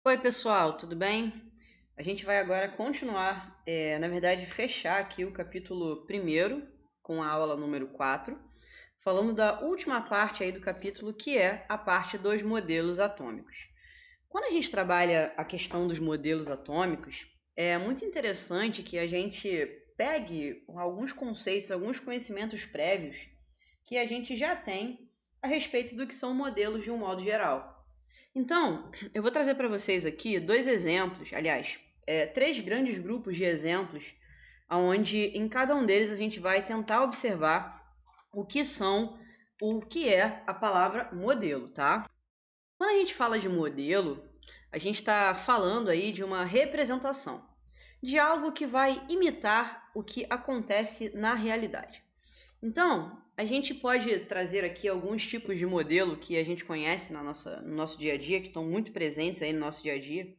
Oi, pessoal, tudo bem? A gente vai agora continuar, na verdade, fechar aqui o capítulo primeiro com a aula número 4, falando da última parte aí do capítulo, que é a parte dos modelos atômicos. Quando a gente trabalha a questão dos modelos atômicos, é muito interessante que a gente pegue alguns conceitos, alguns conhecimentos prévios que a gente já tem a respeito do que são modelos de um modo geral. Então, eu vou trazer para vocês aqui dois exemplos, aliás, três grandes grupos de exemplos, onde em cada um deles a gente vai tentar observar o que é a palavra modelo, tá? Quando a gente fala de modelo, a gente está falando aí de uma representação, de algo que vai imitar o que acontece na realidade. Então, a gente pode trazer aqui alguns tipos de modelo que a gente conhece no nosso dia a dia, que estão muito presentes aí no nosso dia a dia,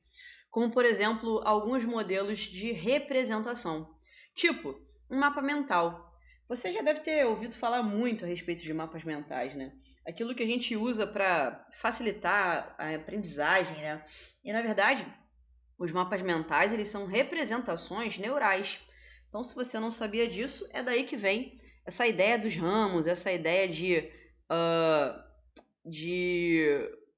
como, por exemplo, alguns modelos de representação, tipo um mapa mental. Você já deve ter ouvido falar muito a respeito de mapas mentais, né? Aquilo que a gente usa para facilitar a aprendizagem, né? E, na verdade, os mapas mentais, eles são representações neurais. Então, se você não sabia disso, é daí que vem essa ideia dos ramos, essa ideia uh, de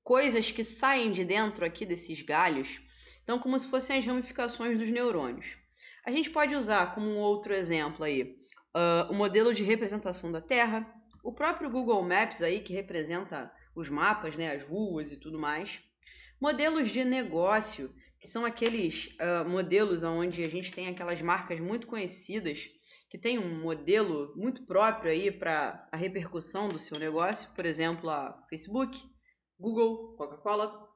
coisas que saem de dentro aqui desses galhos. Então, como se fossem as ramificações dos neurônios. A gente pode usar como um outro exemplo aí o modelo de representação da Terra, o próprio Google Maps aí que representa os mapas, né, as ruas e tudo mais. Modelos de negócio, que são aqueles modelos onde a gente tem aquelas marcas muito conhecidas, que tem um modelo muito próprio aí para a repercussão do seu negócio, por exemplo, a Facebook, Google, Coca-Cola.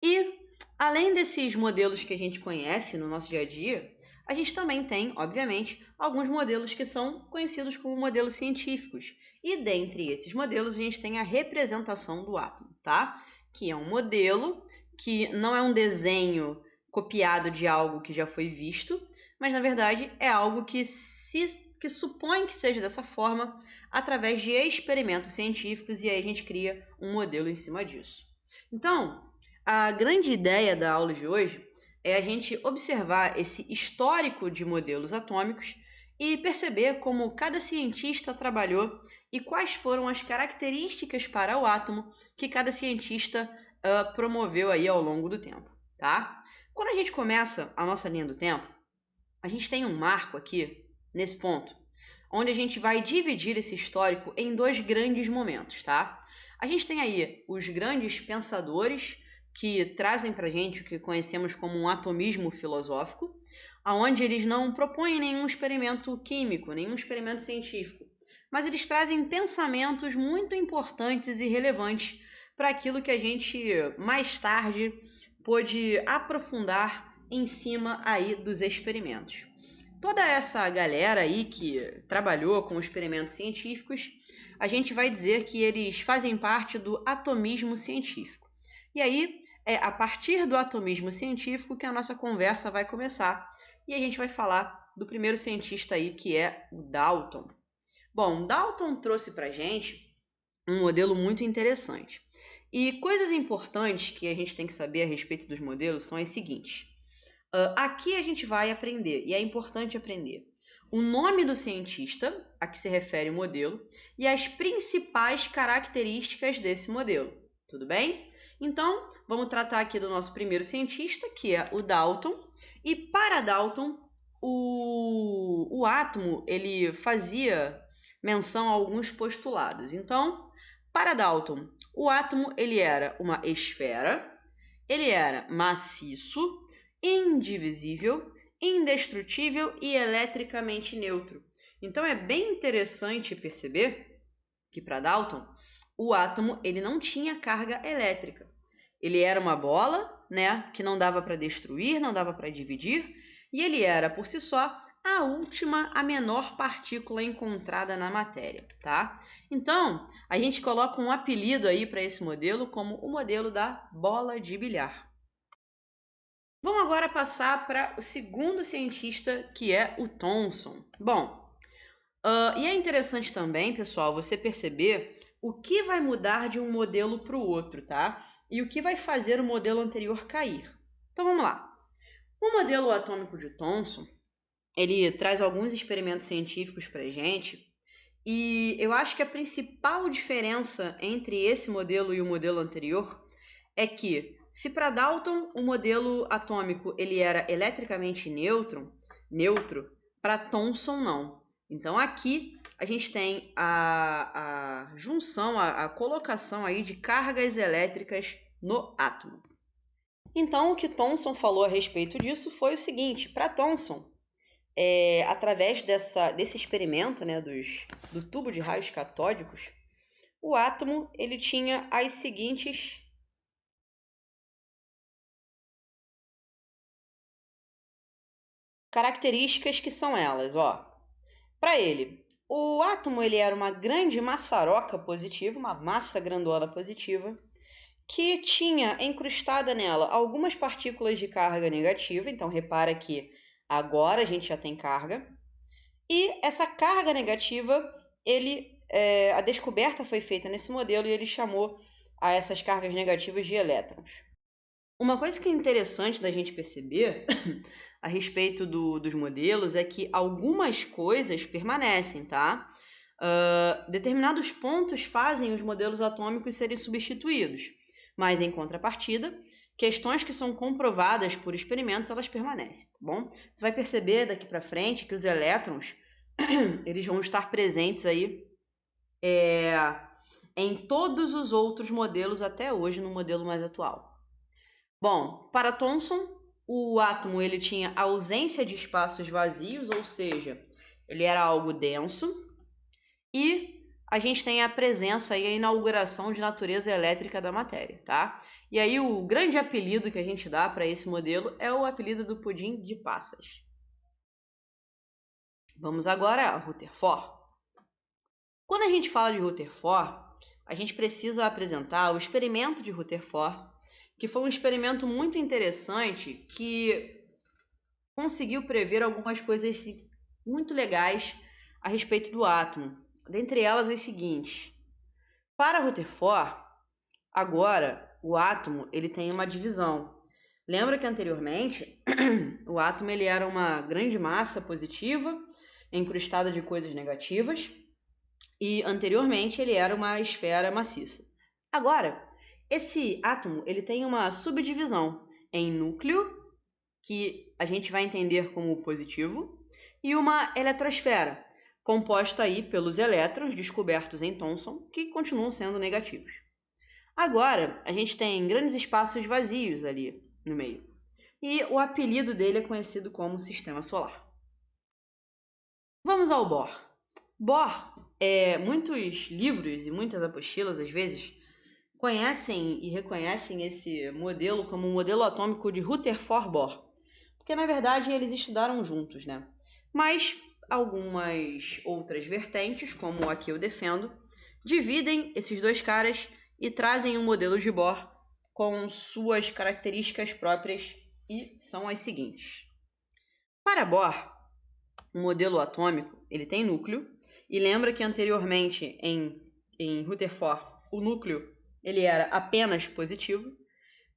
E além desses modelos que a gente conhece no nosso dia a dia, a gente também tem, obviamente, alguns modelos que são conhecidos como modelos científicos. E dentre esses modelos, a gente tem a representação do átomo, tá? Que é um modelo que não é um desenho copiado de algo que já foi visto, mas na verdade é algo que supõe que seja dessa forma através de experimentos científicos e aí a gente cria um modelo em cima disso. Então, a grande ideia da aula de hoje é a gente observar esse histórico de modelos atômicos e perceber como cada cientista trabalhou e quais foram as características para o átomo que cada cientista promoveu aí ao longo do tempo, tá? Quando a gente começa a nossa linha do tempo, a gente tem um marco aqui, nesse ponto, onde a gente vai dividir esse histórico em dois grandes momentos, tá? A gente tem aí os grandes pensadores que trazem para a gente o que conhecemos como um atomismo filosófico, aonde eles não propõem nenhum experimento químico, nenhum experimento científico, mas eles trazem pensamentos muito importantes e relevantes para aquilo que a gente mais tarde pôde aprofundar em cima aí dos experimentos. Toda essa galera aí que trabalhou com experimentos científicos, a gente vai dizer que eles fazem parte do atomismo científico. E aí, é a partir do atomismo científico que a nossa conversa vai começar. E a gente vai falar do primeiro cientista aí, que é o Dalton. Bom, Dalton trouxe pra gente um modelo muito interessante. E coisas importantes que a gente tem que saber a respeito dos modelos são as seguintes. Aqui a gente vai aprender, e é importante aprender, o nome do cientista a que se refere o modelo e as principais características desse modelo. Tudo bem? Então, vamos tratar aqui do nosso primeiro cientista, que é o Dalton. E para Dalton, o átomo ele fazia menção a alguns postulados. Então, para Dalton, o átomo ele era uma esfera, ele era maciço, indivisível, indestrutível e eletricamente neutro. Então é bem interessante perceber que para Dalton o átomo ele não tinha carga elétrica. Ele era uma bola, né, que não dava para destruir, não dava para dividir, e ele era por si só a menor partícula encontrada na matéria, tá? Então, a gente coloca um apelido aí para esse modelo como o modelo da bola de bilhar. Vamos agora passar para o segundo cientista, que é o Thomson. Bom, e é interessante também, pessoal, você perceber o que vai mudar de um modelo para o outro, tá? e o que vai fazer o modelo anterior cair. Então vamos lá. O modelo atômico de Thomson, ele traz alguns experimentos científicos para a gente, e eu acho que a principal diferença entre esse modelo e o modelo anterior é que, se para Dalton o modelo atômico ele era eletricamente neutro, para Thomson não. Então aqui a gente tem a junção, a colocação aí de cargas elétricas no átomo. Então o que Thomson falou a respeito disso foi o seguinte: para Thomson, através desse experimento, né, do tubo de raios catódicos, o átomo ele tinha as seguintes características, que são elas, ó. Para ele, o átomo ele era uma grande maçaroca positiva, uma massa grandona positiva, que tinha encrustada nela algumas partículas de carga negativa. Então repara que agora a gente já tem carga. E essa carga negativa, a descoberta foi feita nesse modelo e ele chamou a essas cargas negativas de elétrons. Uma coisa que é interessante da gente perceber a respeito dos modelos é que algumas coisas permanecem, tá? Determinados pontos fazem os modelos atômicos serem substituídos, mas em contrapartida, questões que são comprovadas por experimentos, elas permanecem, tá bom? Você vai perceber daqui para frente que os elétrons, eles vão estar presentes aí em todos os outros modelos até hoje, no modelo mais atual. Bom, para Thomson, o átomo ele tinha ausência de espaços vazios, ou seja, ele era algo denso, e a gente tem a presença e a inauguração de natureza elétrica da matéria, tá? E aí o grande apelido que a gente dá para esse modelo é o apelido do pudim de passas. Vamos agora a Rutherford. Quando a gente fala de Rutherford, a gente precisa apresentar o experimento de Rutherford, que foi um experimento muito interessante que conseguiu prever algumas coisas muito legais a respeito do átomo. Dentre elas as seguintes: para Rutherford, agora o átomo ele tem uma divisão. Lembra que anteriormente o átomo ele era uma grande massa positiva encrustada de coisas negativas, e anteriormente ele era uma esfera maciça. Agora, esse átomo ele tem uma subdivisão em núcleo, que a gente vai entender como positivo, e uma eletrosfera, composta aí pelos elétrons descobertos em Thomson, que continuam sendo negativos. Agora, a gente tem grandes espaços vazios ali no meio, e o apelido dele é conhecido como Sistema Solar. Vamos ao Bohr. Bohr, muitos livros e muitas apostilas, às vezes, conhecem e reconhecem esse modelo como um modelo atômico de Rutherford-Bohr, porque na verdade eles estudaram juntos, né? Mas algumas outras vertentes, como a que eu defendo, dividem esses dois caras e trazem um modelo de Bohr com suas características próprias, e são as seguintes. Para Bohr, o modelo atômico ele tem núcleo, e lembra que anteriormente em Rutherford o núcleo ele era apenas positivo.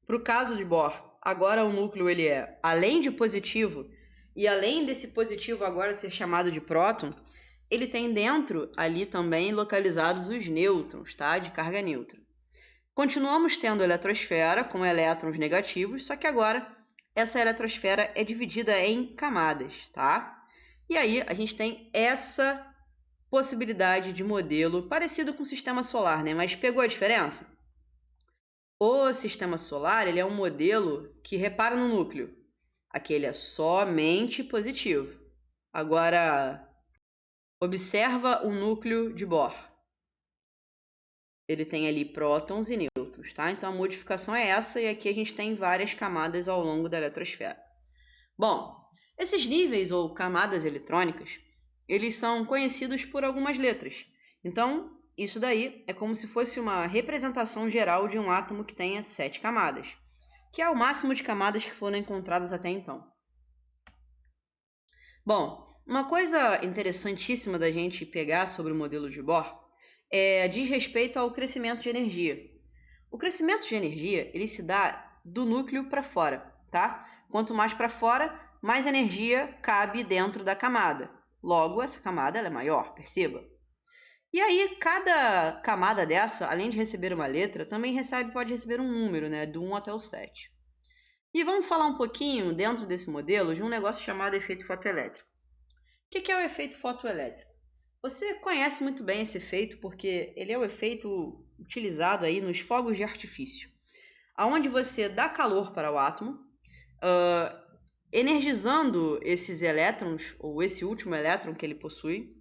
Para o caso de Bohr, agora o núcleo ele é, além de positivo, e além desse positivo agora ser chamado de próton, ele tem dentro ali também localizados os nêutrons, tá? De carga neutra. Continuamos tendo a eletrosfera com elétrons negativos, só que agora essa eletrosfera é dividida em camadas, tá? E aí a gente tem essa possibilidade de modelo parecido com o sistema solar, né? Mas pegou a diferença? O sistema solar ele é um modelo que repara no núcleo. Aqui ele é somente positivo. Agora, observa o núcleo de Bohr. Ele tem ali prótons e nêutrons, tá? Então a modificação é essa, e aqui a gente tem várias camadas ao longo da eletrosfera. Bom, esses níveis ou camadas eletrônicas, eles são conhecidos por algumas letras. Então, isso daí é como se fosse uma representação geral de um átomo que tenha 7 camadas, que é o máximo de camadas que foram encontradas até então. Bom, uma coisa interessantíssima da gente pegar sobre o modelo de Bohr diz respeito ao crescimento de energia. O crescimento de energia, ele se dá do núcleo para fora, tá? Quanto mais para fora, mais energia cabe dentro da camada. Logo, essa camada ela é maior, perceba. E aí, cada camada dessa, além de receber uma letra, também pode receber um número, né? Do 1 até o 7. E vamos falar um pouquinho, dentro desse modelo, de um negócio chamado efeito fotoelétrico. O que é o efeito fotoelétrico? Você conhece muito bem esse efeito porque ele é o efeito utilizado aí nos fogos de artifício, aonde você dá calor para o átomo, energizando esses elétrons, ou esse último elétron que ele possui,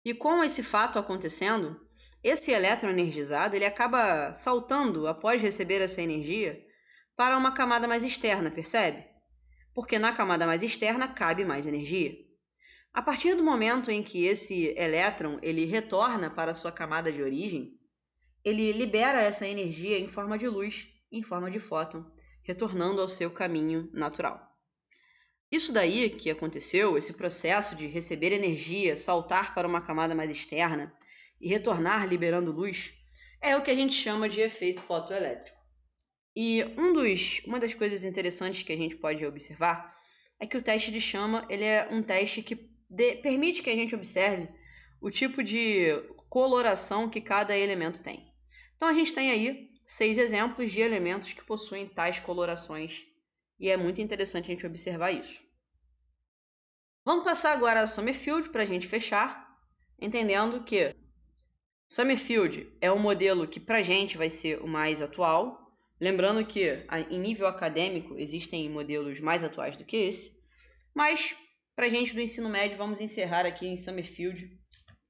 e com esse fato acontecendo, esse elétron energizado ele acaba saltando, após receber essa energia, para uma camada mais externa, percebe? Porque na camada mais externa cabe mais energia. A partir do momento em que esse elétron ele retorna para a sua camada de origem, ele libera essa energia em forma de luz, em forma de fóton, retornando ao seu caminho natural. Isso daí que aconteceu, esse processo de receber energia, saltar para uma camada mais externa e retornar liberando luz, é o que a gente chama de efeito fotoelétrico. E uma das coisas interessantes que a gente pode observar é que o teste de chama ele é um teste que permite que a gente observe o tipo de coloração que cada elemento tem. Então a gente tem aí 6 exemplos de elementos que possuem tais colorações e é muito interessante a gente observar isso. Vamos passar agora a Summerfield para a gente fechar, entendendo que Summerfield é um modelo que para a gente vai ser o mais atual. Lembrando que em nível acadêmico existem modelos mais atuais do que esse, mas para a gente do ensino médio vamos encerrar aqui em Summerfield,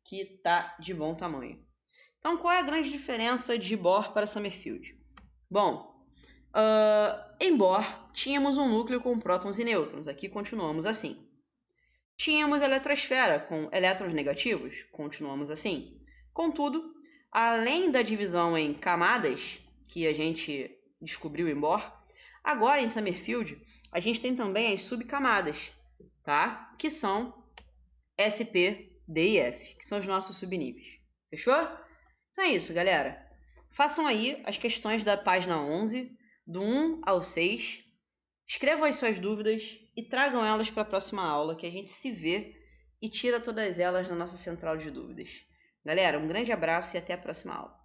que está de bom tamanho. Então qual é a grande diferença de Bohr para Summerfield? Bom, em Bohr tínhamos um núcleo com prótons e nêutrons, aqui continuamos assim. Tínhamos a eletrosfera com elétrons negativos, continuamos assim. Contudo, além da divisão em camadas, que a gente descobriu em Bohr, agora em Summerfield a gente tem também as subcamadas, tá? Que são SP, D e F, que são os nossos subníveis. Fechou? Então é isso, galera. Façam aí as questões da página 11, do 1 ao 6. Escrevam as suas dúvidas e tragam elas para a próxima aula, que a gente se vê e tira todas elas na nossa central de dúvidas. Galera, um grande abraço e até a próxima aula.